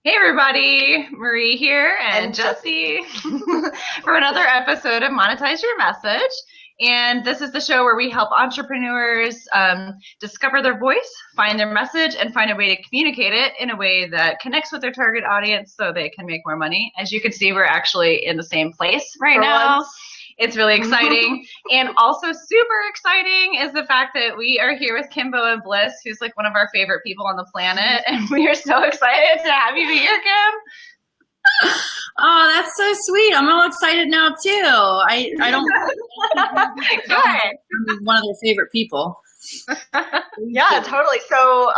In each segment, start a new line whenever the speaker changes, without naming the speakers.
Hey everybody, Marie here and
And just
Jesse for another episode of Monetize Your Message. And this is the show where we help entrepreneurs discover their voice, find their message, and find a way to communicate it in a way that connects with their target audience so they can make more money. As you can see, we're actually in the same place right
for
now.
once.
It's really exciting. And also super exciting is the fact that we are here with Kim Bowen Bliss, who's like one of our favorite people on the planet. And we are so excited to have you here, Kim.
Oh, that's so sweet. I'm all excited now too. I don't
Good.
I'm one of their favorite people.
Yeah, totally. So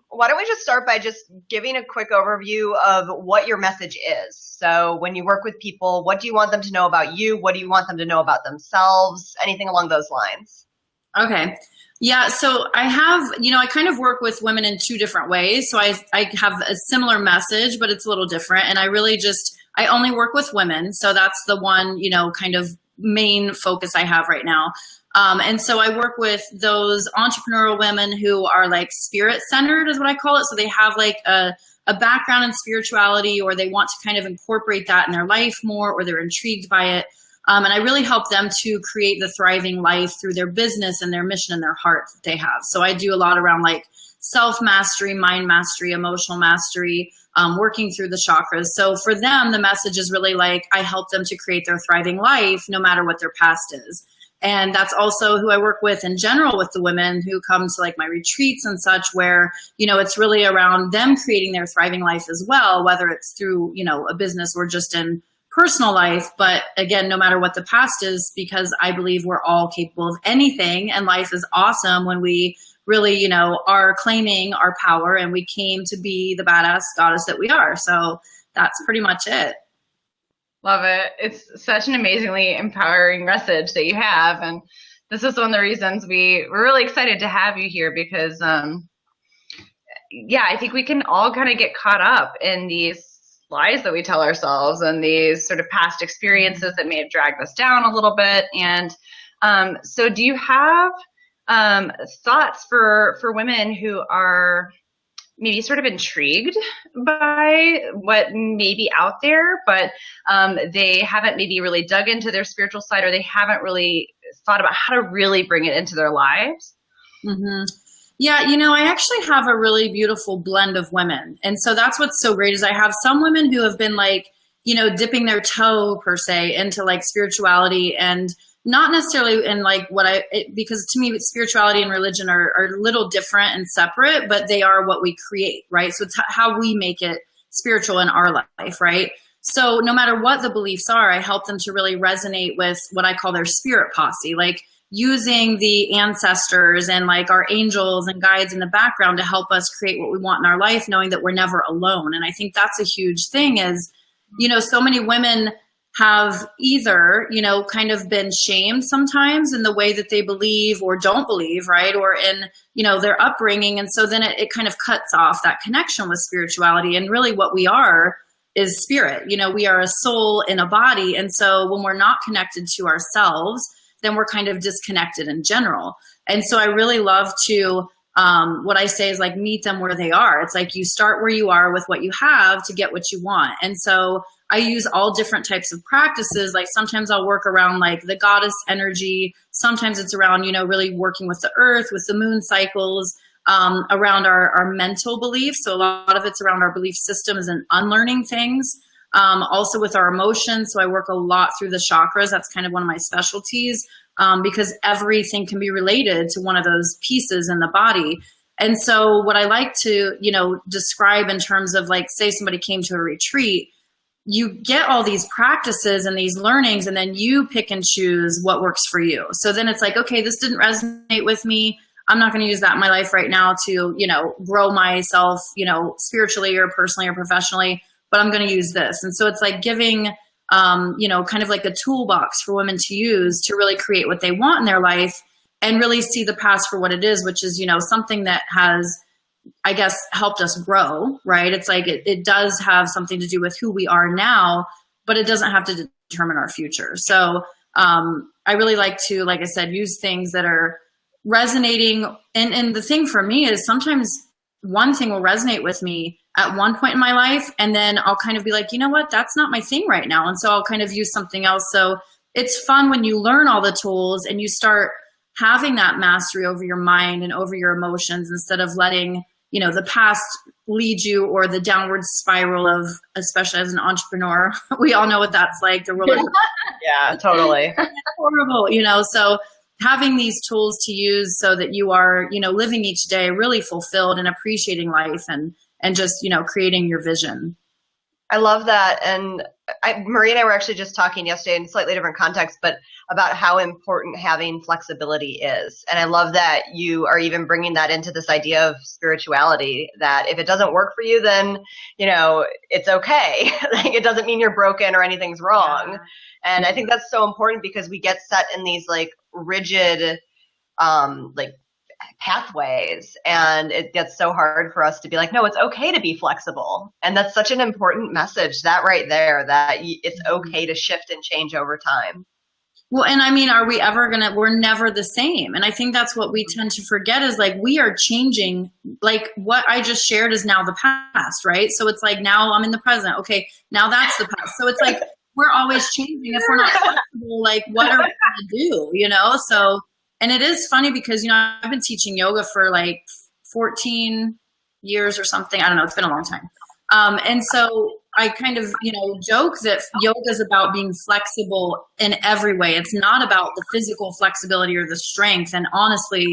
why don't we just start by just giving a quick overview of what your message is. So when you work with people, what do you want them to know about you? What do you want them to know about themselves? Anything along those lines?
Okay. Yeah, so I kind of work with women in two different ways. So I have a similar message, but it's a little different. And I only work with women. So that's the one, kind of main focus I have right now. And so I work with those entrepreneurial women who are like spirit centered is what I call it. So they have like a background in spirituality, or they want to kind of incorporate that in their life more, or they're intrigued by it. And I really help them to create the thriving life through their business and their mission and their heart that they have. So I do a lot around like self-mastery, mind mastery, emotional mastery, working through the chakras. So for them, the message is really like I help them to create their thriving life no matter what their past is. And that's also who I work with in general with the women who come to like my retreats and such, where, it's really around them creating their thriving life as well, whether it's through, a business or just in personal life. But again, no matter what the past is, because I believe we're all capable of anything, and life is awesome when we really, are claiming our power and we came to be the badass goddess that we are. So that's pretty much it.
Love it. It's such an amazingly empowering message that you have. And this is one of the reasons we're really excited to have you here because, I think we can all kind of get caught up in these lies that we tell ourselves and these sort of past experiences that may have dragged us down a little bit. And so do you have thoughts for women who are maybe sort of intrigued by what may be out there, but they haven't maybe really dug into their spiritual side, or they haven't really thought about how to really bring it into their lives?
Mm-hmm. Yeah, I actually have a really beautiful blend of women. And so that's what's so great is I have some women who have been like, dipping their toe per se into like spirituality, and not necessarily in like because to me, spirituality and religion are a little different and separate, but they are what we create, right? So it's how we make it spiritual in our life, right? So no matter what the beliefs are, I help them to really resonate with what I call their spirit posse, like using the ancestors and like our angels and guides in the background to help us create what we want in our life, knowing that we're never alone. And I think that's a huge thing is, so many women have either, kind of been shamed sometimes in the way that they believe or don't believe, right? Or in, their upbringing. And so then it kind of cuts off that connection with spirituality. And really what we are is spirit. We are a soul in a body. And so when we're not connected to ourselves, then we're kind of disconnected in general. And so I really love to, what I say is like, meet them where they are. It's like you start where you are with what you have to get what you want. And so I use all different types of practices. Like sometimes I'll work around like the goddess energy. Sometimes it's around, really working with the earth, with the moon cycles, around our mental beliefs. So a lot of it's around our belief systems and unlearning things. Also with our emotions. So I work a lot through the chakras. That's kind of one of my specialties, because everything can be related to one of those pieces in the body. And so what I like to, describe in terms of like, say somebody came to a retreat, you get all these practices and these learnings, and then you pick and choose what works for you. So then it's like, okay, this didn't resonate with me. I'm not going to use that in my life right now to, grow myself, spiritually or personally or professionally, but I'm going to use this. And so it's like giving, kind of like a toolbox for women to use to really create what they want in their life and really see the past for what it is, which is, something that has, I guess, helped us grow, right? It's like it does have something to do with who we are now, but it doesn't have to determine our future. So I really like to, like I said, use things that are resonating. And the thing for me is sometimes one thing will resonate with me at one point in my life. And then I'll kind of be like, you know what, that's not my thing right now. And so I'll kind of use something else. So it's fun when you learn all the tools and you start having that mastery over your mind and over your emotions instead of letting, the past lead you, or the downward spiral of, especially as an entrepreneur, we all know what that's like, the roller coaster.
Yeah, totally.
It's horrible, so having these tools to use so that you are, living each day really fulfilled and appreciating life and just, creating your vision.
I love that. And Marie and I were actually just talking yesterday in a slightly different context, but about how important having flexibility is. And I love that you are even bringing that into this idea of spirituality, that if it doesn't work for you, then, it's okay. Like, it doesn't mean you're broken or anything's wrong. Yeah. And I think that's so important because we get set in these like rigid, pathways, and it gets so hard for us to be like, no, it's okay to be flexible. And that's such an important message, that right there, that it's okay to shift and change over time.
Well, and I mean, are we ever we're never the same. And I think that's what we tend to forget is like, we are changing. Like what I just shared is now the past, right? So it's like, now I'm in the present. Okay, now that's the past. So it's like, we're always changing. If we're not flexible, like what are we going to do, So, and it is funny because, I've been teaching yoga for like 14 years or something. I don't know. It's been a long time. And so I kind of, joke that yoga is about being flexible in every way. It's not about the physical flexibility or the strength. And honestly,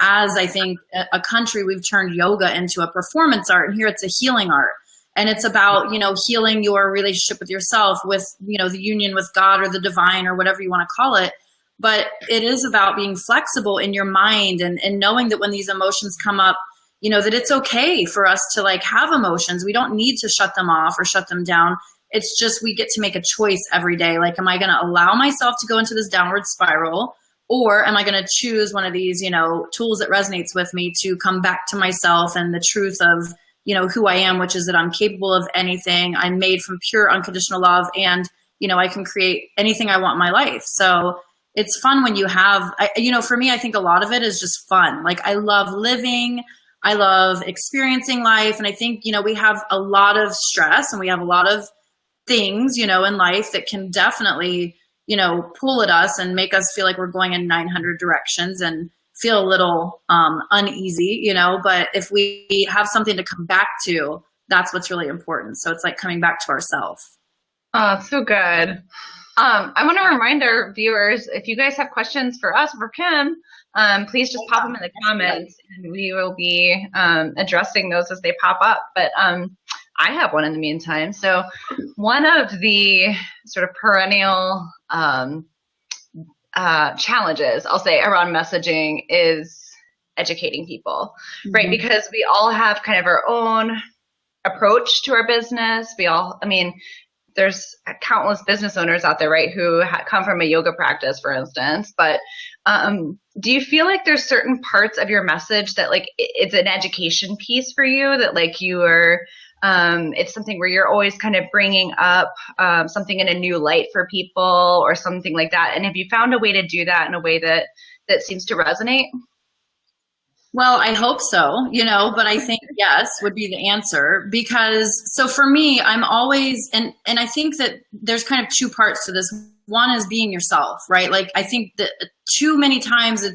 as I think a country, we've turned yoga into a performance art, and here it's a healing art. And it's about, healing your relationship with yourself, with, the union with God or the divine or whatever you want to call it. But it is about being flexible in your mind and knowing that when these emotions come up, that it's okay for us to like have emotions. We don't need to shut them off or shut them down. It's just, we get to make a choice every day. Like, am I going to allow myself to go into this downward spiral, or am I going to choose one of these, tools that resonates with me to come back to myself and the truth of, who I am, which is that I'm capable of anything. I'm made from pure unconditional love, and, I can create anything I want in my life. So it's fun when you have, for me, I think a lot of it is just fun. Like, I love living. I love experiencing life. And I think, we have a lot of stress and we have a lot of things, in life that can definitely, pull at us and make us feel like we're going in 900 directions and feel a little uneasy, but if we have something to come back to, that's what's really important. So it's like coming back to ourselves.
Oh, so good. I want to remind our viewers, if you guys have questions for us, for Kim, please just pop them in the comments, and we will be addressing those as they pop up. But I have one in the meantime. So one of the sort of perennial challenges, I'll say, around messaging is educating people, right? Mm-hmm. Because we all have kind of our own approach to our business. There's countless business owners out there, right, who come from a yoga practice, for instance. But do you feel like there's certain parts of your message that like it's an education piece for you, that like you are, it's something where you're always kind of bringing up something in a new light for people or something like that? And have you found a way to do that in a way that seems to resonate?
Well, I hope so, but I think yes would be the answer, because so for me, I'm always, and I think that there's kind of two parts to this. One is being yourself, right? Like, I think that too many times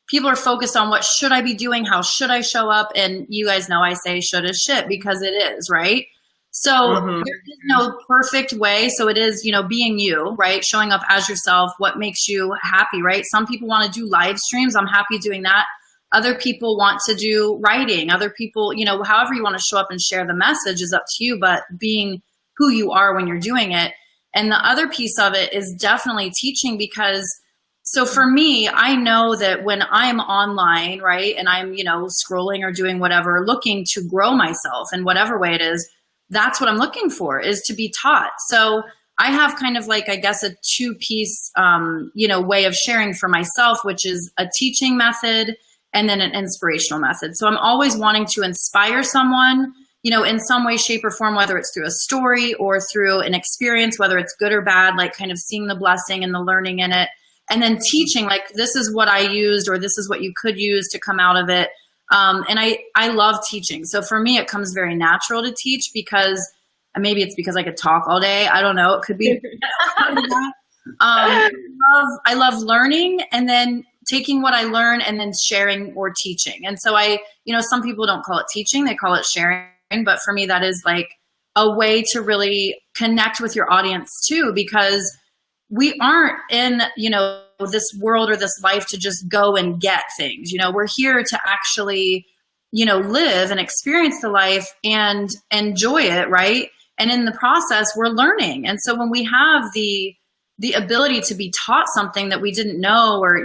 people are focused on what should I be doing? How should I show up? And you guys know I say should is shit, because it is, right? So there is no perfect way. So it is, being you, right? Showing up as yourself, what makes you happy, right? Some people want to do live streams. I'm happy doing that. Other people want to do writing. Other people, however you want to show up and share the message is up to you, but being who you are when you're doing it. And the other piece of it is definitely teaching, because so for me, I know that when I'm online, right, and I'm, scrolling or doing whatever, looking to grow myself in whatever way it is, that's what I'm looking for, is to be taught. So I have kind of like, I guess, a two-piece, way of sharing for myself, which is a teaching method and then an inspirational method. So I'm always wanting to inspire someone, in some way, shape, or form, whether it's through a story or through an experience, whether it's good or bad, like kind of seeing the blessing and the learning in it. And then teaching, like, this is what I used, or this is what you could use to come out of it. And I love teaching. So for me, it comes very natural to teach because maybe it's because I could talk all day. I don't know. It could be. I love learning and then taking what I learn and then sharing or teaching. And so some people don't call it teaching, they call it sharing. But for me, that is like a way to really connect with your audience too, because we aren't in, this world or this life to just go and get things. We're here to actually, live and experience the life and enjoy it. Right. And in the process, we're learning. And so when we have the ability to be taught something that we didn't know or,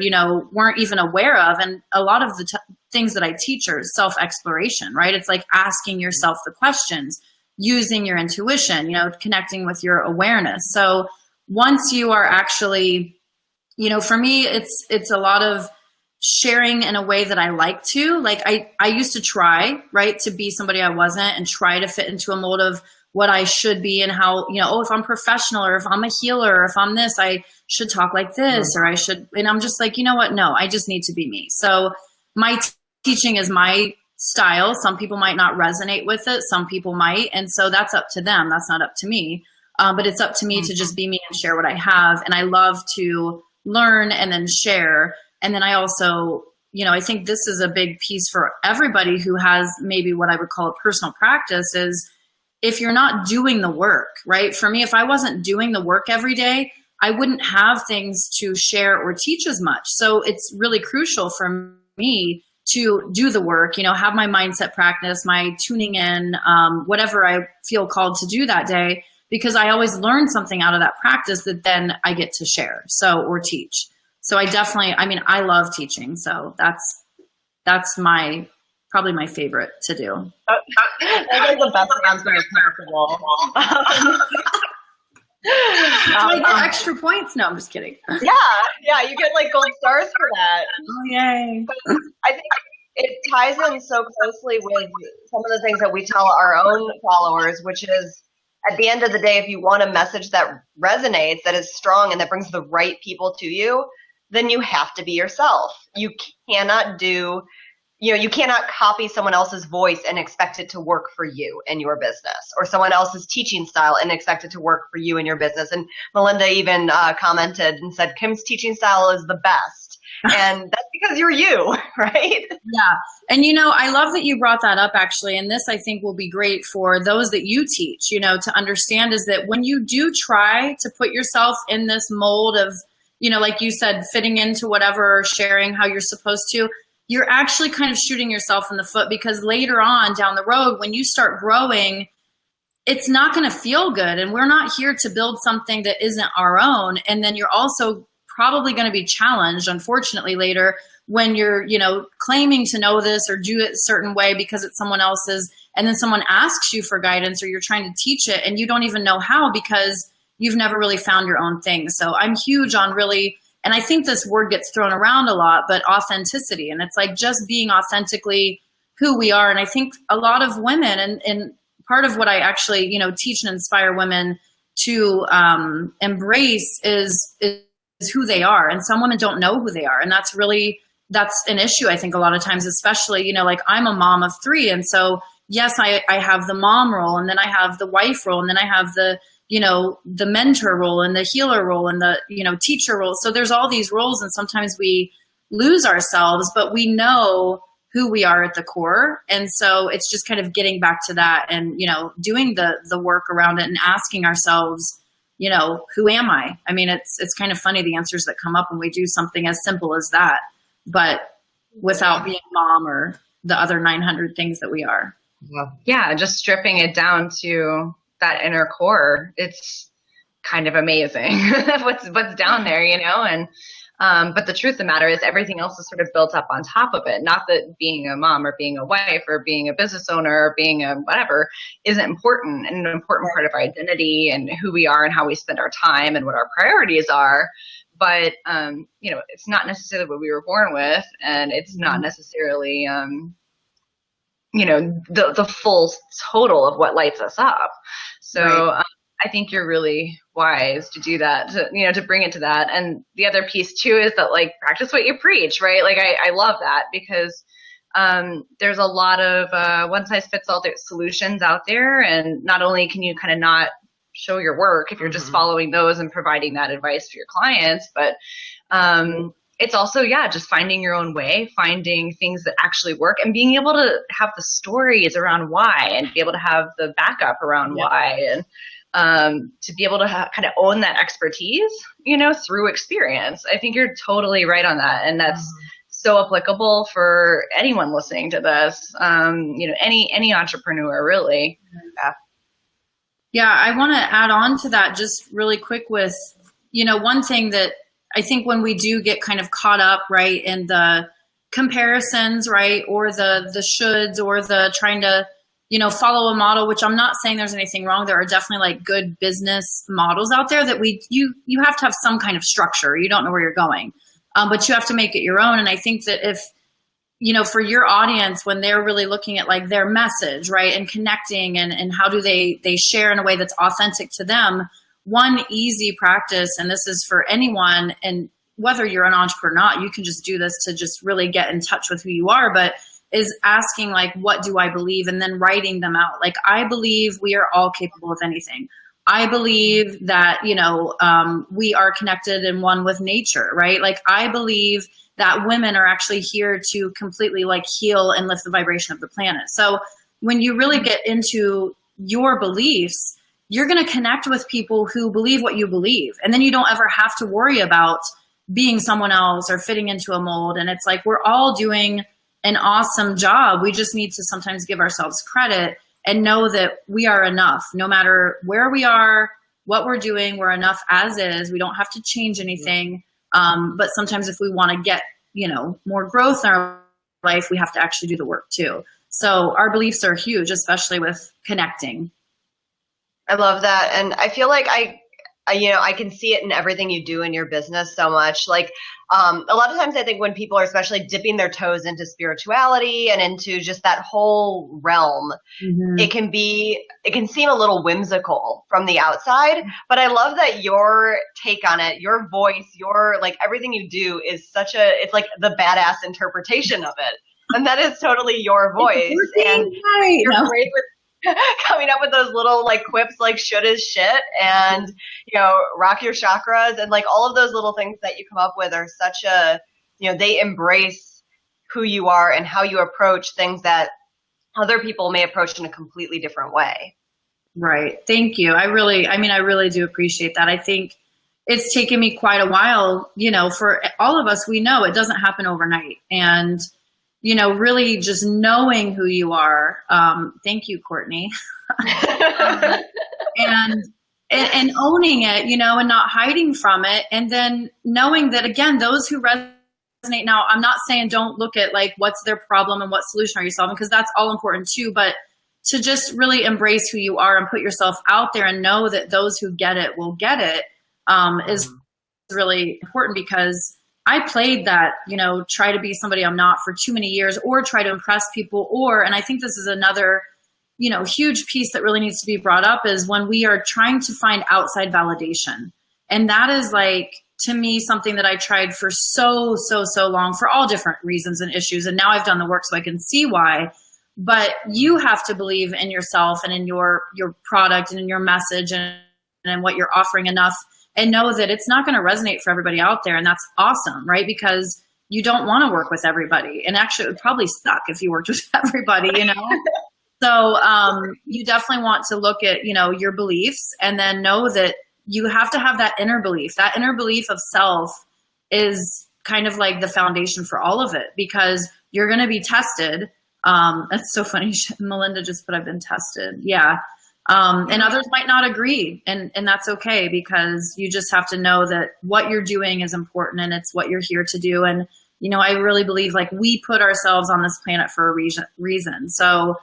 weren't even aware of. And a lot of the things that I teach are self-exploration, right? It's like asking yourself the questions, using your intuition, connecting with your awareness. So once you are actually, for me, it's a lot of sharing in a way that I like to. Like I used to try, right, to be somebody I wasn't and try to fit into a mold of what I should be and how, if I'm professional or if I'm a healer or if I'm this, I should talk like this or I should, and I'm just like, you know what? No, I just need to be me. So my teaching is my style. Some people might not resonate with it. Some people might. And so that's up to them. That's not up to me. But it's up to me to just be me and share what I have. And I love to learn and then share. And then I also, I think this is a big piece for everybody who has maybe what I would call a personal practice is, if you're not doing the work, right? For me, if I wasn't doing the work every day, I wouldn't have things to share or teach as much. So it's really crucial for me to do the work, have my mindset practice, my tuning in, whatever I feel called to do that day, because I always learn something out of that practice that then I get to share, or teach. So I love teaching. So that's probably my favorite to do.
That's like the best answer possible.
I get extra points? No, I'm just kidding.
Yeah, you get like gold stars for that.
Oh, yay.
But I think it ties in so closely with some of the things that we tell our own followers, which is at the end of the day, if you want a message that resonates, that is strong, and that brings the right people to you, then you have to be yourself. You cannot you cannot copy someone else's voice and expect it to work for you in your business, or someone else's teaching style and expect it to work for you in your business. And Melinda even commented and said, Kim's teaching style is the best. And that's because you're you, right?
Yeah. And, I love that you brought that up, actually. And this, I think, will be great for those that you teach, to understand is that when you do try to put yourself in this mold of, like you said, fitting into whatever, or sharing how you're supposed to, you're actually kind of shooting yourself in the foot, because later on down the road, when you start growing, it's not going to feel good. And we're not here to build something that isn't our own. And then you're also probably going to be challenged, unfortunately, later when you're, claiming to know this or do it a certain way because it's someone else's. And then someone asks you for guidance or you're trying to teach it and you don't even know how because you've never really found your own thing. So I'm huge on really, and I think this word gets thrown around a lot, but authenticity. And it's like just being authentically who we are. And I think a lot of women, and part of what I actually, teach and inspire women to embrace is who they are. And some women don't know who they are. And that's an issue, I think, a lot of times, especially, like I'm a mom of 3. And so, yes, I have the mom role, and then I have the wife role, and then I have the mentor role and the healer role and the, teacher role. So there's all these roles, and sometimes we lose ourselves, but we know who we are at the core. And so it's just kind of getting back to that and, doing the work around it and asking ourselves, who am I? I mean, it's kind of funny, the answers that come up when we do something as simple as that, but without being mom or the other 900 things that we are.
Yeah. Just stripping it down to that inner core. It's kind of amazing what's down there, and but the truth of the matter is everything else is sort of built up on top of it. Not that being a mom or being a wife or being a business owner or being a whatever isn't important, and an important part of our identity and who we are and how we spend our time and what our priorities are. But it's not necessarily what we were born with, and it's not necessarily the full total of what lights us up. So right. I think you're really wise to do that, to bring it to that. And the other piece too is that, like, practice what you preach, right? Like I love that, because there's a lot of one size fits all solutions out there. And not only can you kind of not show your work if you're just following those and providing that advice for your clients, but it's also, just finding your own way, finding things that actually work, and being able to have the stories around why, and be able to have the backup around why, and to be able to kind of own that expertise, through experience. I think you're totally right on that. And that's so applicable for anyone listening to this, any entrepreneur, really.
Yeah, I want to add on to that just really quick with, one thing that I think when we do get kind of caught up, right, in the comparisons, right, or the shoulds, or the trying to, follow a model, which I'm not saying there's anything wrong. There are definitely like good business models out there that you have to have some kind of structure. You don't know where you're going, but you have to make it your own. And I think that if, for your audience, when they're really looking at like their message, right, and connecting and how do they share in a way that's authentic to them, one easy practice, and this is for anyone, and whether you're an entrepreneur or not, you can just do this to just really get in touch with who you are, but is asking like, what do I believe? And then writing them out. Like, I believe we are all capable of anything. I believe that, we are connected and one with nature, right? Like, I believe that women are actually here to completely like heal and lift the vibration of the planet. So when you really get into your beliefs, you're going to connect with people who believe what you believe. And then you don't ever have to worry about being someone else or fitting into a mold. And it's like, we're all doing an awesome job. We just need to sometimes give ourselves credit and know that we are enough. No matter where we are, what we're doing, we're enough as is. We don't have to change anything. But sometimes if we want to get, more growth in our life, we have to actually do the work too. So our beliefs are huge, especially with connecting.
I love that. And I feel like I can see it in everything you do in your business so much. Like, a lot of times I think when people are especially dipping their toes into spirituality and into just that whole realm, it can seem a little whimsical from the outside, but I love that your take on it, your voice, your, like, everything you do is it's like the badass interpretation of it. And that is totally your voice. And you're great with coming up with those little like quips like should is shit and, rock your chakras, and like all of those little things that you come up with are such they embrace who you are and how you approach things that other people may approach in a completely different way.
Right. Thank you. I really do appreciate that. I think it's taken me quite a while, for all of us, we know it doesn't happen overnight. And really just knowing who you are. Thank you, Courtney. and owning it, and not hiding from it. And then knowing that, again, those who resonate. Now, I'm not saying don't look at like what's their problem and what solution are you solving, because that's all important too. But to just really embrace who you are and put yourself out there and know that those who get it will get it is really important, because I played that, try to be somebody I'm not for too many years, or try to impress people, and I think this is another, huge piece that really needs to be brought up, is when we are trying to find outside validation. And that is like, to me, something that I tried for so long for all different reasons and issues. And now I've done the work so I can see why. But you have to believe in yourself and in your product and in your message and what you're offering enough, and know that it's not going to resonate for everybody out there. And that's awesome, right? Because you don't want to work with everybody. And actually, it would probably suck if you worked with everybody, So you definitely want to look at, your beliefs, and then know that you have to have that inner belief. That inner belief of self is kind of like the foundation for all of it, because you're going to be tested. That's so funny. Melinda just put, I've been tested. Yeah. And others might not agree, and that's okay, because you just have to know that what you're doing is important and it's what you're here to do. And, I really believe like we put ourselves on this planet for a reason. So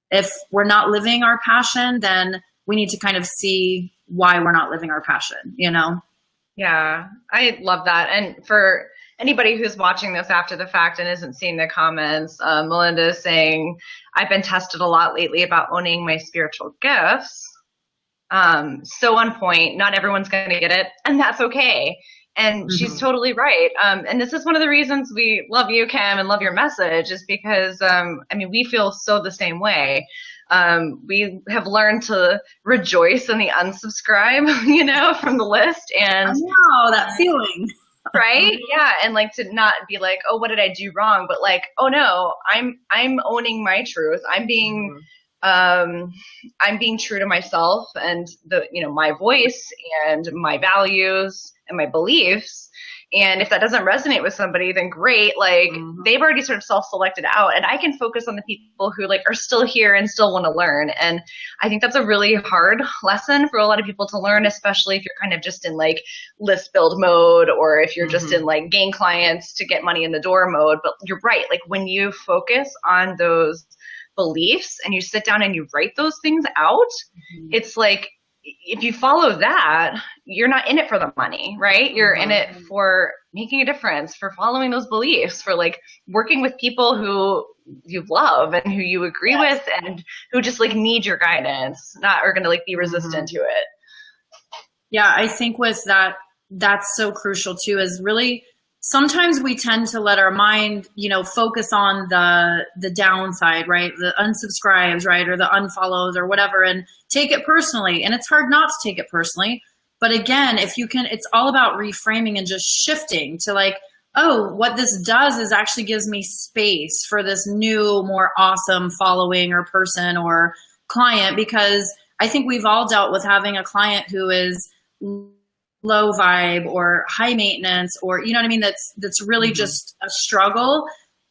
if we're not living our passion, then we need to kind of see why we're not living our passion,
Yeah, I love that. And for anybody who's watching this after the fact and isn't seeing the comments, Melinda is saying, I've been tested a lot lately about owning my spiritual gifts. So on point, not everyone's going to get it, and that's okay. And she's totally right. And this is one of the reasons we love you, Kim, and love your message, is because, I mean, we feel so the same way. We have learned to rejoice in the unsubscribe, you know, from the list. And
I know that feeling.
Right? Yeah. And like to not be like, oh, what did I do wrong? But like, oh no, I'm owning my truth. I'm being true to myself and my voice and my values and my beliefs. And if that doesn't resonate with somebody, then great. Like they've already sort of self-selected out, and I can focus on the people who like are still here and still want to learn. And I think that's a really hard lesson for a lot of people to learn, especially if you're kind of just in like list build mode, or if you're just in like gain clients to get money in the door mode. But you're right. Like when you focus on those beliefs and you sit down and you write those things out, it's like, if you follow that, you're not in it for the money, right? You're in it for making a difference, for following those beliefs, for like working with people who you love and who you agree with and who just like need your guidance, not are going to like be resistant to it.
Yeah, I think with that, that's so crucial too, is really sometimes we tend to let our mind, focus on the downside, right? The unsubscribes, right? Or the unfollows or whatever, and take it personally. And it's hard not to take it personally. But again, if you can, it's all about reframing and just shifting to like, oh, what this does is actually gives me space for this new, more awesome following or person or client, because I think we've all dealt with having a client who is low vibe or high maintenance, or, you know what I mean? That's really just a struggle.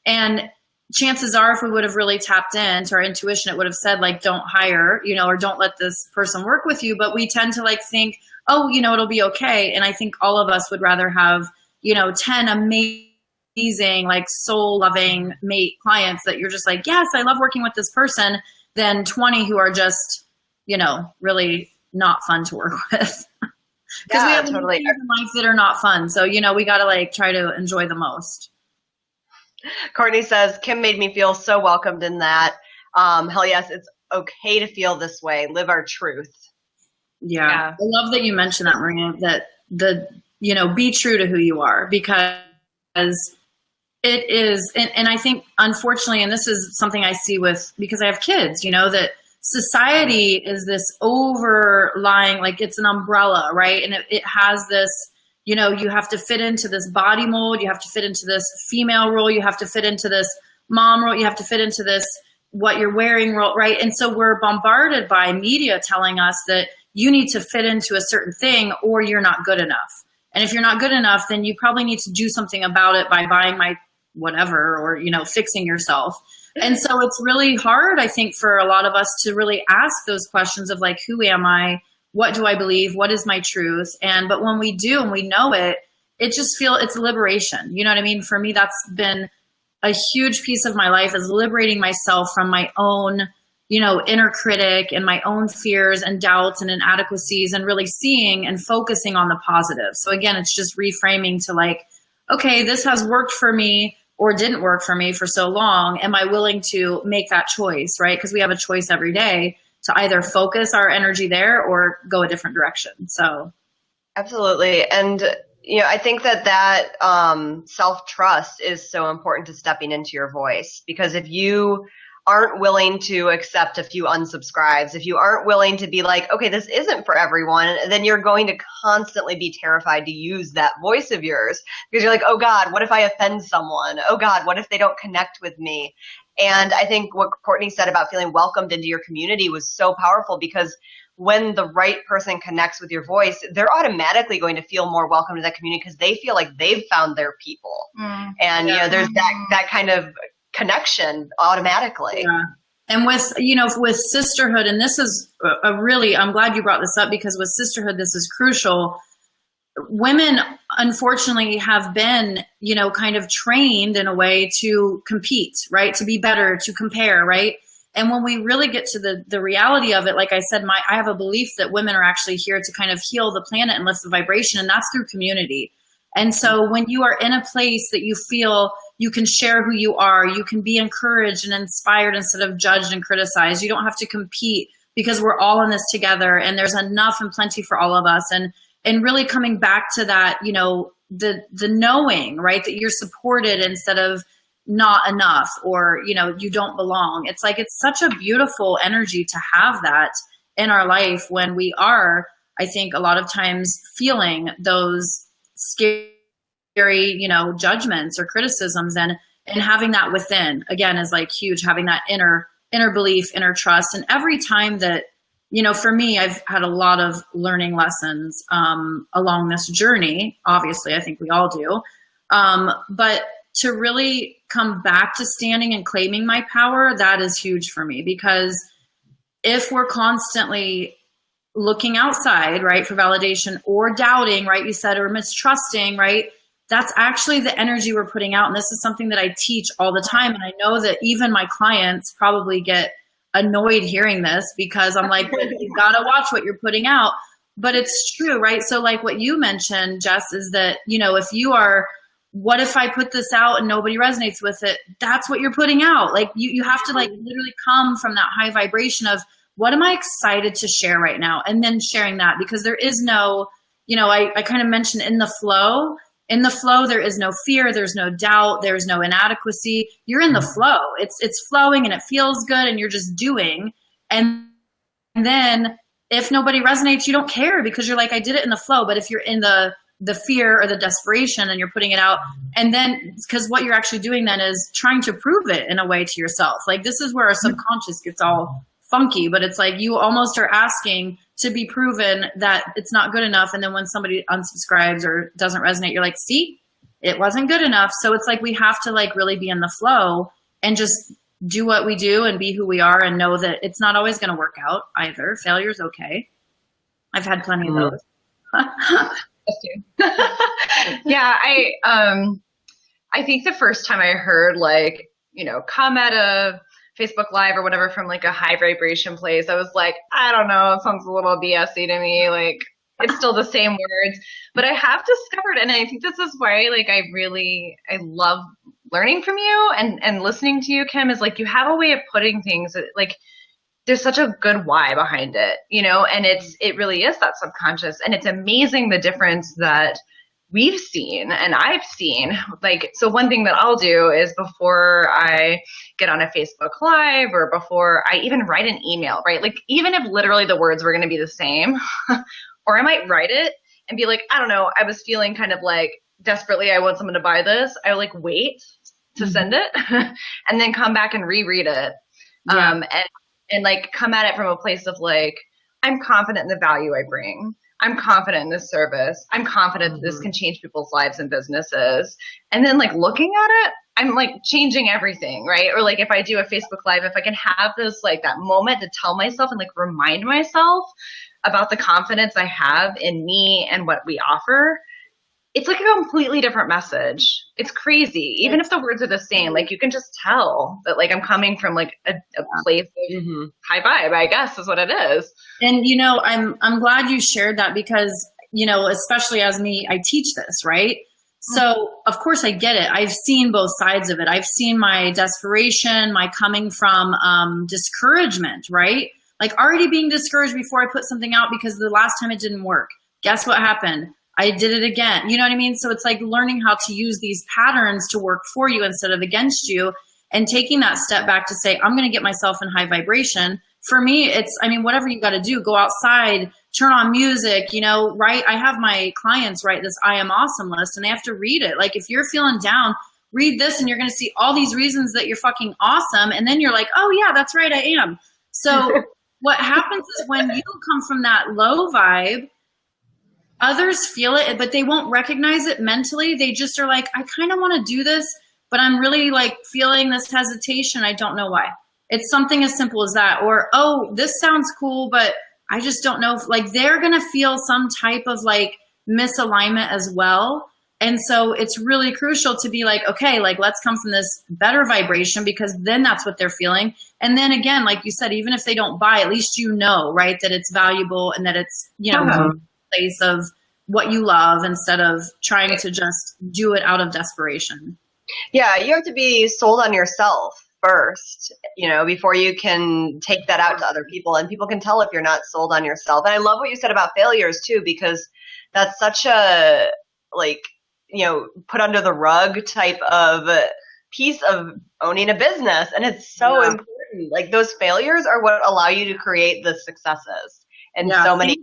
And chances are, if we would have really tapped into our intuition, it would have said like, don't hire, or don't let this person work with you. But we tend to like think, oh, it'll be okay. And I think all of us would rather have, 10 amazing, like soul loving mate clients that you're just like, yes, I love working with this person, than 20 who are just, really not fun to work with. Because we have totally things in life that are not fun. So, we got to like try to enjoy the most.
Courtney says, Kim made me feel so welcomed in that. Hell yes, it's okay to feel this way. Live our truth.
Yeah. I love that you mentioned that, Maria, that be true to who you are, because it is, and I think unfortunately, and this is something I see because I have kids, that society is this overlying, like it's an umbrella, right? And it has this, you have to fit into this body mold, you have to fit into this female role, you have to fit into this mom role, you have to fit into this what you're wearing role, right? And so we're bombarded by media telling us that you need to fit into a certain thing or you're not good enough. And if you're not good enough, then you probably need to do something about it by buying my whatever, or, fixing yourself. And so it's really hard, I think, for a lot of us to really ask those questions of like, who am I? What do I believe? What is my truth? But when we do and we know it, it's liberation. You know what I mean? For me, that's been a huge piece of my life, is liberating myself from my own, inner critic and my own fears and doubts and inadequacies, and really seeing and focusing on the positive. So again, it's just reframing to like, okay, this has worked for me or didn't work for me for so long. Am I willing to make that choice, right? Because we have a choice every day to either focus our energy there or go a different direction. So
absolutely. And I think that self-trust is so important to stepping into your voice, because if you aren't willing to accept a few unsubscribes, if you aren't willing to be like, okay, this isn't for everyone, then you're going to constantly be terrified to use that voice of yours, because you're like, oh God, what if I offend someone? Oh God, what if they don't connect with me? And I think what Courtney said about feeling welcomed into your community was so powerful, because when the right person connects with your voice, they're automatically going to feel more welcome to that community, because they feel like they've found their people. And there's that kind of connection automatically.
Yeah. And with sisterhood, and this is I'm glad you brought this up, because with sisterhood, this is crucial. Women, unfortunately, have been, kind of trained in a way to compete, right? To be better, to compare, right? And when we really get to the reality of it, like I said, I have a belief that women are actually here to kind of heal the planet and lift the vibration, and that's through community. And so when you are in a place that you feel you can share who you are, you can be encouraged and inspired instead of judged and criticized. You don't have to compete, because we're all in this together, and there's enough and plenty for all of us. And and really coming back to that, you know, the knowing, right, that you're supported instead of not enough, or, you know, you don't belong. It's like, it's such a beautiful energy to have that in our life when we are, I think, a lot of times feeling those scary, you know, judgments or criticisms, and having that within, again, is like huge, having that inner belief, inner trust. And every time that, you know, for me, I've had a lot of learning lessons along this journey. Obviously, I think we all do. But to really come back to standing and claiming my power, that is huge for me, because if we're constantly looking outside, right, for validation, or doubting, right, you said, or mistrusting, right, that's actually the energy we're putting out. And this is something that I teach all the time. And I know that even my clients probably get annoyed hearing this, because I'm like, you gotta watch what you're putting out. But it's true, right? So like what you mentioned, Jess, is that, you know, if you are, what if I put this out and nobody resonates with it? That's what you're putting out. Like you have to like literally come from that high vibration of, what am I excited to share right now? And then sharing that, because there is no, you know, I kind of mentioned in the flow, there is no fear. There's no doubt. There's no inadequacy. You're in the flow. It's flowing and it feels good, and you're just doing. And then if nobody resonates, you don't care, because you're like, I did it in the flow. But if you're in the fear or the desperation and you're putting it out, and then, because what you're actually doing then is trying to prove it in a way to yourself. Like, this is where our subconscious gets all funky, but it's like you almost are asking to be proven that it's not good enough. And then when somebody unsubscribes or doesn't resonate, you're like, see, it wasn't good enough. So it's like, we have to like really be in the flow and just do what we do and be who we are, and know that it's not always going to work out either. Failure's okay. I've had plenty of those.
Yeah. I think the first time I heard, like, you know, come at a Facebook Live or whatever from like a high vibration place, I was like, I don't know, it sounds a little BS-y to me. Like, it's still the same words. But I have discovered, and I think this is why, like, I love learning from you and listening to you, Kim, is like, you have a way of putting things that, like, there's such a good why behind it, you know, and it really is that subconscious. And it's amazing the difference that we've seen and I've seen. Like, so one thing that I'll do is, before I get on a Facebook Live or before I even write an email, right? Like, even if literally the words were going to be the same, or I might write it and be like, I don't know, I was feeling kind of like desperately, I want someone to buy this. I like wait to send it and then come back and reread it.
Yeah.
And like come at it from a place of like, I'm confident in the value I bring. I'm confident in this service. I'm confident that this can change people's lives and businesses. And then like looking at it, I'm like changing everything, right? Or like if I do a Facebook Live, if I can have this, like that moment to tell myself and like remind myself about the confidence I have in me and what we offer, it's like a completely different message. It's crazy. Even if the words are the same, like you can just tell that like I'm coming from like a place of high vibe, I guess is what it is.
And, you know, I'm glad you shared that, because, you know, especially as me, I teach this, right? So of course I get it. I've seen both sides of it. I've seen my desperation, my coming from discouragement, right? Like already being discouraged before I put something out because the last time it didn't work. Guess what happened? I did it again. You know what I mean? So it's like learning how to use these patterns to work for you instead of against you, and taking that step back to say, I'm going to get myself in high vibration. For me, it's, I mean, whatever you got to do, go outside, turn on music, you know, write. I have my clients write this I am awesome list, and they have to read it. Like if you're feeling down, read this and you're going to see all these reasons that you're fucking awesome. And then you're like, oh yeah, that's right, I am. So what happens is when you come from that low vibe, others feel it, but they won't recognize it mentally. They just are like, I kind of want to do this, but I'm really like feeling this hesitation. I don't know why. It's something as simple as that. Or, oh, this sounds cool, but I just don't know if, like, they're going to feel some type of like misalignment as well. And so it's really crucial to be like, okay, like let's come from this better vibration, because then that's what they're feeling. And then again, like you said, even if they don't buy, at least you know, right, that it's valuable and that it's, you know, place of what you love instead of trying to just do it out of desperation.
Yeah, you have to be sold on yourself. first, before you can take that out to other people. And people can tell if you're not sold on yourself. And I love what you said about failures too, because that's such a, put under the rug type of piece of owning a business. And it's so important. Like those failures are what allow you to create the successes. And so many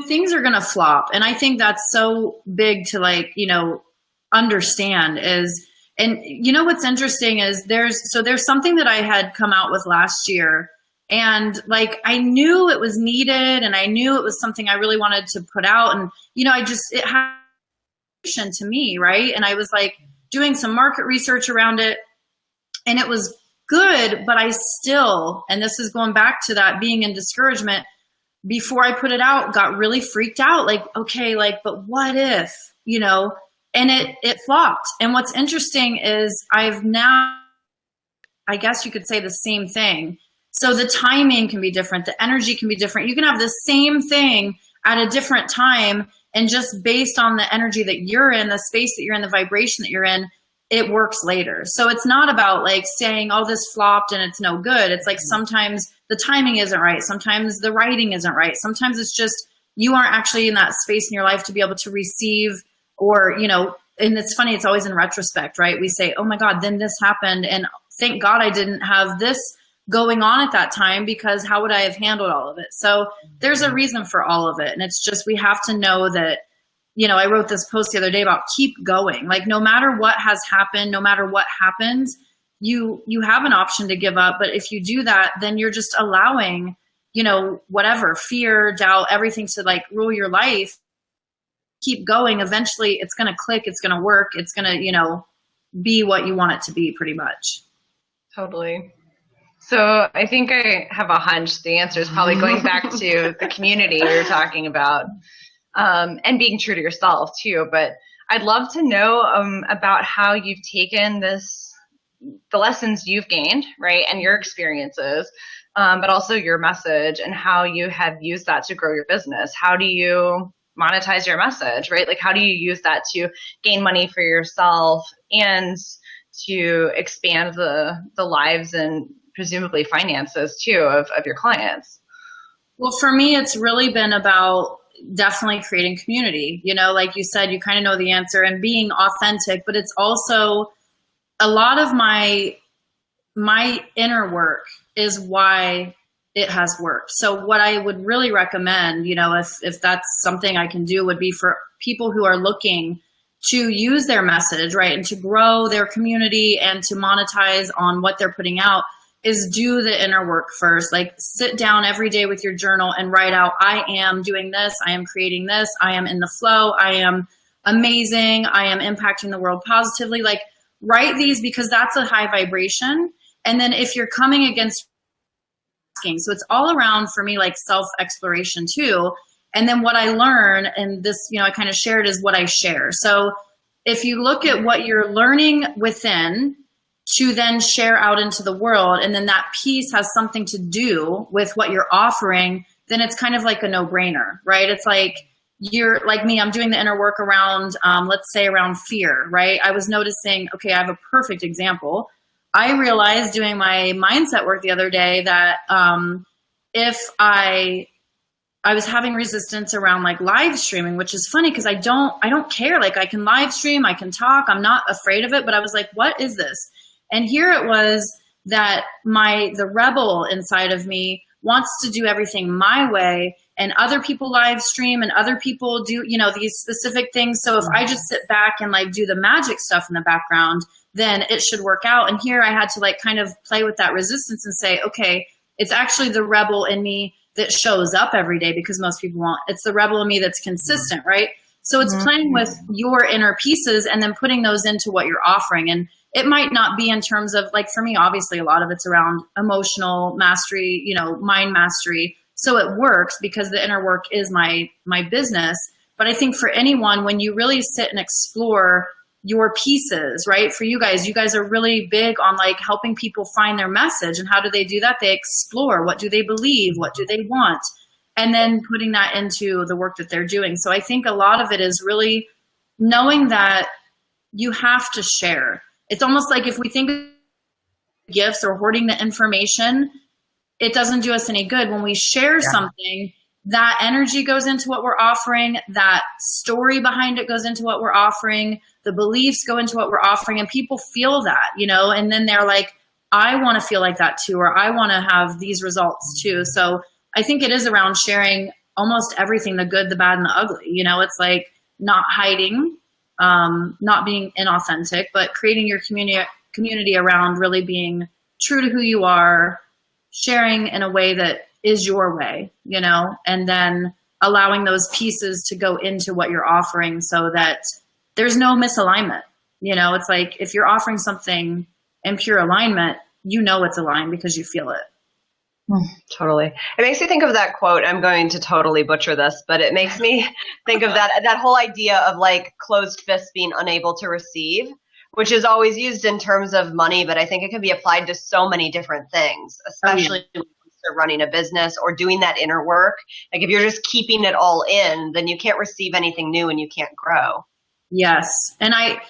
things are going to flop. And I think that's so big to understand is, and what's interesting is there's something that I had come out with last year, and I knew it was needed and I knew it was something I really wanted to put out. And, it had to me. Right. And I was doing some market research around it, and it was good, but I still, and this is going back to that being in discouragement, before I put it out, got really freaked out. But what if, and it flopped. And what's interesting is I've now, I guess you could say the same thing. So the timing can be different. The energy can be different. You can have the same thing at a different time. And just based on the energy that you're in, the space that you're in, the vibration that you're in, it works later. So it's not about saying, oh, this flopped and it's no good. It's sometimes the timing isn't right. Sometimes the writing isn't right. Sometimes it's just you aren't actually in that space in your life to be able to receive, or, and it's funny, it's always in retrospect, right? We say, oh my God, then this happened. And thank God I didn't have this going on at that time, because how would I have handled all of it? So there's a reason for all of it. And it's just, we have to know that, I wrote this post the other day about keep going. No matter what has happened, no matter what happens, you have an option to give up. But if you do that, then you're just allowing, whatever, fear, doubt, everything to rule your life. Keep going. Eventually it's going to click. It's going to work. It's going to, be what you want it to be, pretty much.
Totally. So I think I have a hunch the answer is probably going back to the community you're talking about, and being true to yourself too. But I'd love to know about how you've taken the lessons you've gained, right, and your experiences, but also your message, and how you have used that to grow your business. How do you monetize your message, right? How do you use that to gain money for yourself and to expand the lives and presumably finances too of your clients?
Well, for me, it's really been about definitely creating community. Like you said, you kind of know the answer, and being authentic, but it's also a lot of my inner work is why it has worked. So what I would really recommend, if that's something I can do, would be for people who are looking to use their message, right, and to grow their community and to monetize on what they're putting out, is do the inner work first. Sit down every day with your journal and write out, I am doing this, I am creating this, I am in the flow, I am amazing, I am impacting the world positively. Write these, because that's a high vibration. And then if you're coming against asking, so it's all around for me, self-exploration too. And then what I learn, and this, I kind of shared, is what I share. So if you look at what you're learning within to then share out into the world, and then that piece has something to do with what you're offering, then it's kind of like a no-brainer, right? It's you're like me, I'm doing the inner work around, let's say around fear, right? I was noticing, okay, I have a perfect example. I realized doing my mindset work the other day that if I was having resistance around live streaming, which is funny because I don't care. I can live stream, I can talk, I'm not afraid of it, but I was what is this? And here it was that the rebel inside of me wants to do everything my way, and other people live stream and other people do, these specific things. So if I just sit back and do the magic stuff in the background, then it should work out. And here I had to kind of play with that resistance and say, okay, it's actually the rebel in me that shows up every day, because most people won't. It's the rebel in me that's consistent, right? So it's playing with your inner pieces and then putting those into what you're offering. And it might not be in terms of, for me, obviously a lot of it's around emotional mastery, mind mastery. So it works because the inner work is my business. But I think for anyone, when you really sit and explore your pieces, right? For you guys are really big on helping people find their message. And how do they do that? They explore. What do they believe? What do they want? And then putting that into the work that they're doing. So I think a lot of it is really knowing that you have to share. It's almost like if we think gifts or hoarding the information, it doesn't do us any good. When we share something, that energy goes into what we're offering, that story behind it goes into what we're offering, the beliefs go into what we're offering, and people feel that, you know, and then they're like, I want to feel like that too, or I want to have these results too. So I think it is around sharing almost everything, the good, the bad, and the ugly. You know, it's like not hiding, not being inauthentic, but creating your community around really being true to who you are, sharing in a way that is your way, you know, and then allowing those pieces to go into what you're offering so that there's no misalignment. You know, it's like if you're offering something in pure alignment, you know it's aligned because you feel it.
Totally. It makes me think of that quote. I'm going to totally butcher this, but it makes me think of that whole idea of like closed fists being unable to receive, which is always used in terms of money, but I think it can be applied to so many different things, especially when you're running a business or doing that inner work. Like if you're just keeping it all in, then you can't receive anything new and you can't grow.
Yes. And I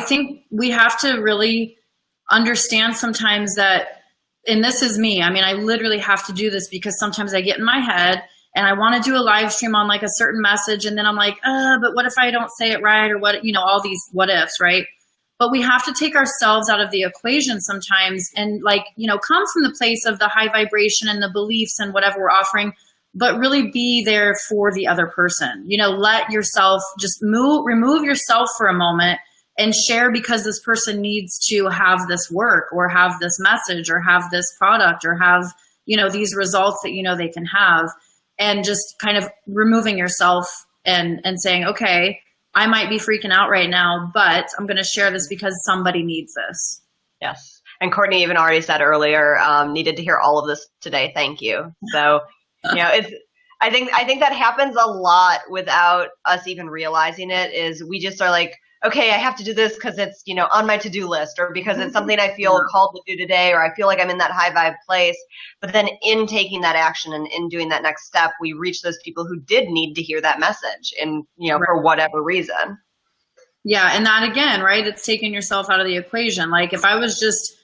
think we have to really understand sometimes that, and this is me, I mean, I literally have to do this because sometimes I get in my head and I want to do a live stream on like a certain message. And then I'm like, but what if I don't say it right? Or what, you know, all these what ifs, right? But we have to take ourselves out of the equation sometimes and like, you know, come from the place of the high vibration and the beliefs and whatever we're offering, but really be there for the other person. You know, let yourself just remove yourself for a moment and share because this person needs to have this work or have this message or have this product or have, you know, these results that, you know, they can have, and just kind of removing yourself and saying, okay, I might be freaking out right now, but I'm going to share this because somebody needs this.
Yes. And Courtney even already said earlier, needed to hear all of this today. Thank you. So, you know, I think that happens a lot without us even realizing it. Is we just are like, okay, I have to do this because it's, you know, on my to-do list, or because it's something I feel called to do today, or I feel like I'm in that high vibe place. But then in taking that action and in doing that next step, we reach those people who did need to hear that message and, you know, for whatever reason.
Yeah. And that again, right, it's taking yourself out of the equation. Like if I was just,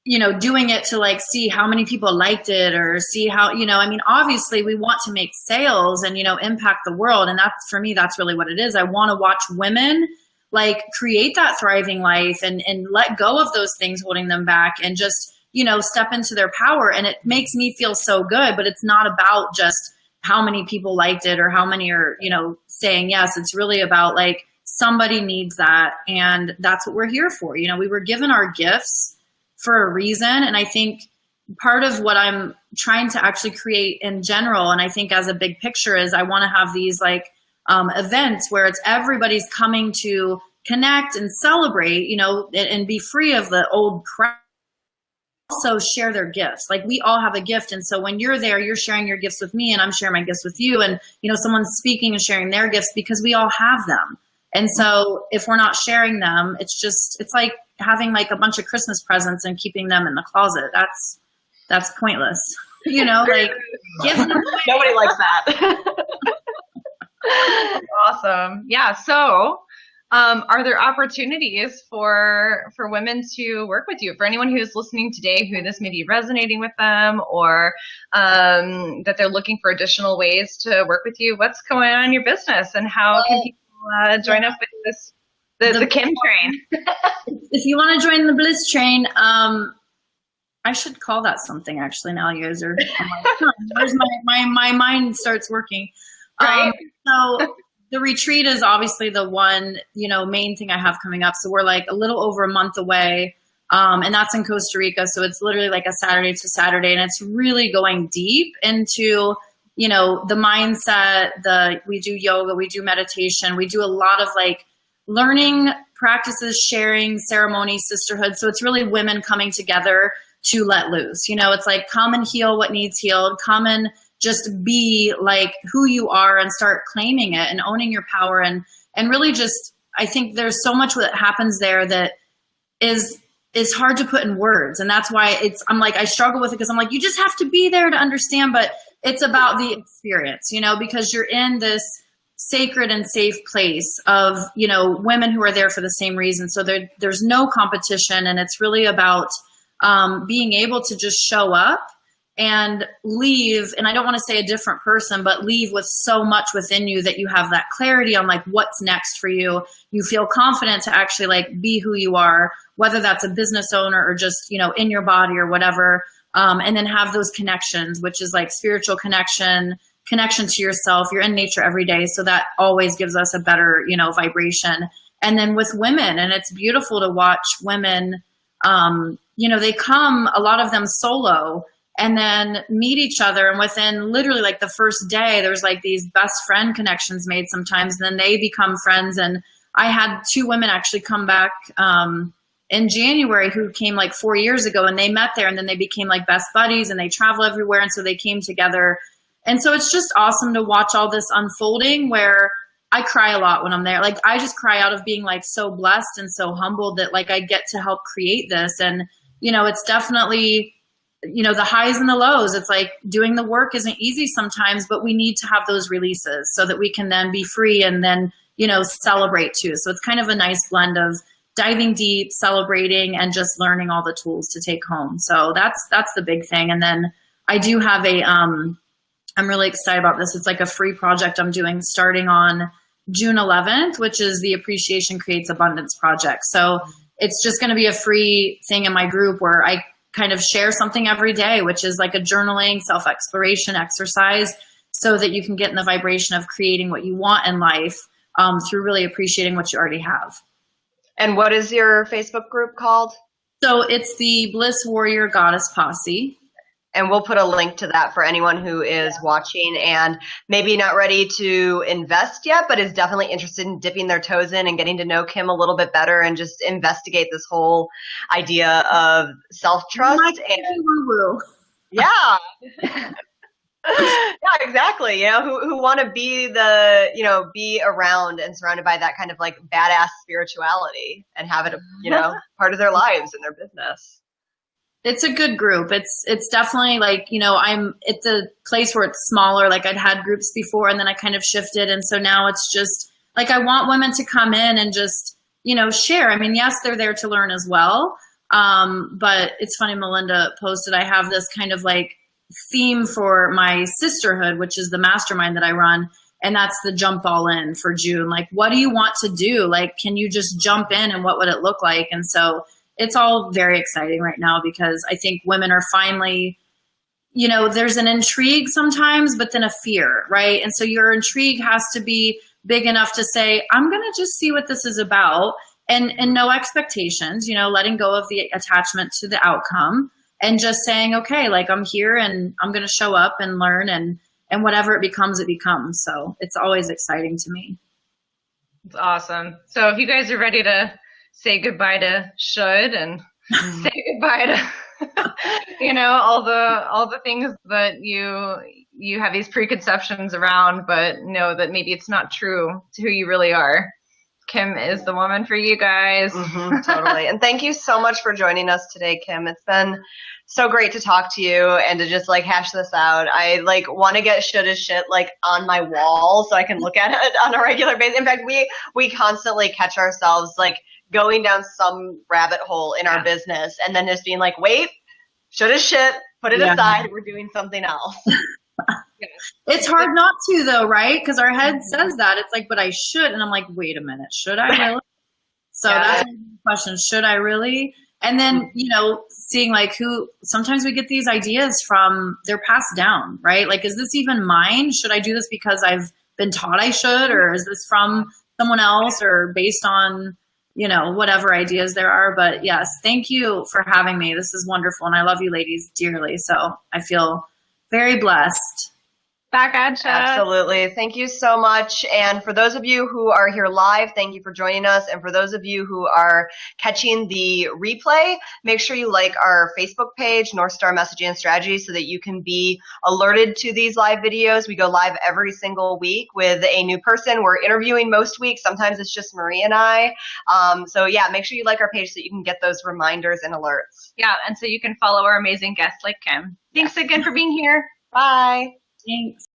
you know, doing it to like see how many people liked it or see how, you know, I mean, obviously we want to make sales and, you know, impact the world. And that's, for me, that's really what it is. I want to watch women like create that thriving life and let go of those things holding them back and just, you know, step into their power. And it makes me feel so good, but it's not about just how many people liked it or how many are, you know, saying yes. It's really about like somebody needs that. And that's what we're here for. You know, we were given our gifts for a reason. And I think part of what I'm trying to actually create in general, and I think as a big picture, is I want to have these like events where it's everybody's coming to connect and celebrate, you know, and be free of the old crap. Also share their gifts. Like we all have a gift. And so when you're there, you're sharing your gifts with me and I'm sharing my gifts with you. And, you know, someone's speaking and sharing their gifts because we all have them. And so if we're not sharing them, it's like having like a bunch of Christmas presents and keeping them in the closet. That's pointless. You know, like give them away.
Nobody likes that.
Awesome. Yeah. So, are there opportunities for women to work with you? For anyone who's listening today, who this may be resonating with them, or that they're looking for additional ways to work with you, what's going on in your business, and how can people join up with this the Kim train?
If you want to join the Bliss train, I should call that something. Actually, now you guys are. I'm like, where's my mind starts working.
Right.
So the retreat is obviously the one, you know, main thing I have coming up. So we're like a little over a month away. And that's in Costa Rica. So it's literally like a Saturday to Saturday. And it's really going deep into, you know, the mindset, we do yoga, we do meditation, we do a lot of like learning practices, sharing, ceremony, sisterhood. So it's really women coming together to let loose. You know, it's like come and heal what needs healed, come and just be like who you are and start claiming it and owning your power. And really just, I think there's so much that happens there that is hard to put in words. And that's why I'm like, I struggle with it because I'm like, you just have to be there to understand, but it's about the experience, you know, because you're in this sacred and safe place of, you know, women who are there for the same reason. So there's no competition, and it's really about being able to just show up and leave, and I don't want to say a different person, but leave with so much within you that you have that clarity on like what's next for you. You feel confident to actually like be who you are, whether that's a business owner or just, you know, in your body or whatever. And then have those connections, which is like spiritual connection to yourself. You're in nature every day. So that always gives us a better, you know, vibration. And then with women, and it's beautiful to watch women, you know, they come, a lot of them solo, and then meet each other. And within literally like the first day, there's like these best friend connections made sometimes. And then they become friends. And I had 2 women actually come back in January who came like 4 years ago, and they met there, and then they became like best buddies, and they travel everywhere. And so they came together. And so it's just awesome to watch all this unfolding, where I cry a lot when I'm there. Like I just cry out of being like so blessed and so humbled that like I get to help create this. And, you know, it's definitely, you know, the highs and the lows. It's like doing the work isn't easy sometimes, but we need to have those releases so that we can then be free and then, you know, celebrate too. So it's kind of a nice blend of diving deep, celebrating, and just learning all the tools to take home. So that's the big thing. And then I do have a, I'm really excited about this. It's like a free project I'm doing starting on June 11th, which is the Appreciation Creates Abundance project. So it's just going to be a free thing in my group where I kind of share something every day, which is like a journaling, self-exploration exercise, so that you can get in the vibration of creating what you want in life through really appreciating what you already have.
And what is your Facebook group called?
So it's the Bliss Warrior Goddess Posse.
And we'll put a link to that for anyone who is watching and maybe not ready to invest yet, but is definitely interested in dipping their toes in and getting to know Kim a little bit better and just investigate this whole idea of self-trust.
Woo-woo.
Yeah. Yeah, exactly. You know, who want to be be around and surrounded by that kind of like badass spirituality and have it, you know, part of their lives and their business.
It's a good group. It's definitely like, you know, I'm at the place where it's smaller. Like I'd had groups before and then I kind of shifted. And so now it's just like, I want women to come in and just, you know, share. I mean, yes, they're there to learn as well. But it's funny, Melinda posted, I have this kind of like theme for my sisterhood, which is the mastermind that I run. And that's the jump all in for June. Like, what do you want to do? Like, can you just jump in and what would it look like? And so it's all very exciting right now because I think women are finally, you know, there's an intrigue sometimes, but then a fear, right? And so your intrigue has to be big enough to say, I'm going to just see what this is about, and no expectations, you know, letting go of the attachment to the outcome and just saying, okay, like I'm here and I'm going to show up and learn, and whatever it becomes, it becomes. So it's always exciting to me.
It's awesome. So if you guys are ready to say goodbye to should and say goodbye to, you know, all the things that you have these preconceptions around, but know that maybe it's not true to who you really are. Kim is the woman for you guys.
Mm-hmm, totally. And thank you so much for joining us today, Kim. It's been so great to talk to you and to just like hash this out. I like want to get should as shit like on my wall so I can look at it on a regular basis. In fact, we constantly catch ourselves like going down some rabbit hole in our business and then just being like, wait, should as shit, put it aside. We're doing something else.
It's hard not to though, right? Because our head says that. It's like, but I should. And I'm like, wait a minute, should I really? So that's the question. Should I really? And then, you know, seeing like sometimes we get these ideas from, they're passed down, right? Like, is this even mine? Should I do this because I've been taught I should? Or is this from someone else or based on, you know, whatever ideas there are? But yes, thank you for having me. This is wonderful. And I love you ladies dearly. So I feel very blessed.
Back at you.
Absolutely. Thank you so much. And for those of you who are here live, thank you for joining us. And for those of you who are catching the replay, make sure you like our Facebook page, North Star Messaging and Strategy, so that you can be alerted to these live videos. We go live every single week with a new person. We're interviewing most weeks. Sometimes it's just Marie and I. So yeah, make sure you like our page so you can get those reminders and alerts.
Yeah. And so you can follow our amazing guests like Kim. Thanks again for being here.
Bye.
Thanks.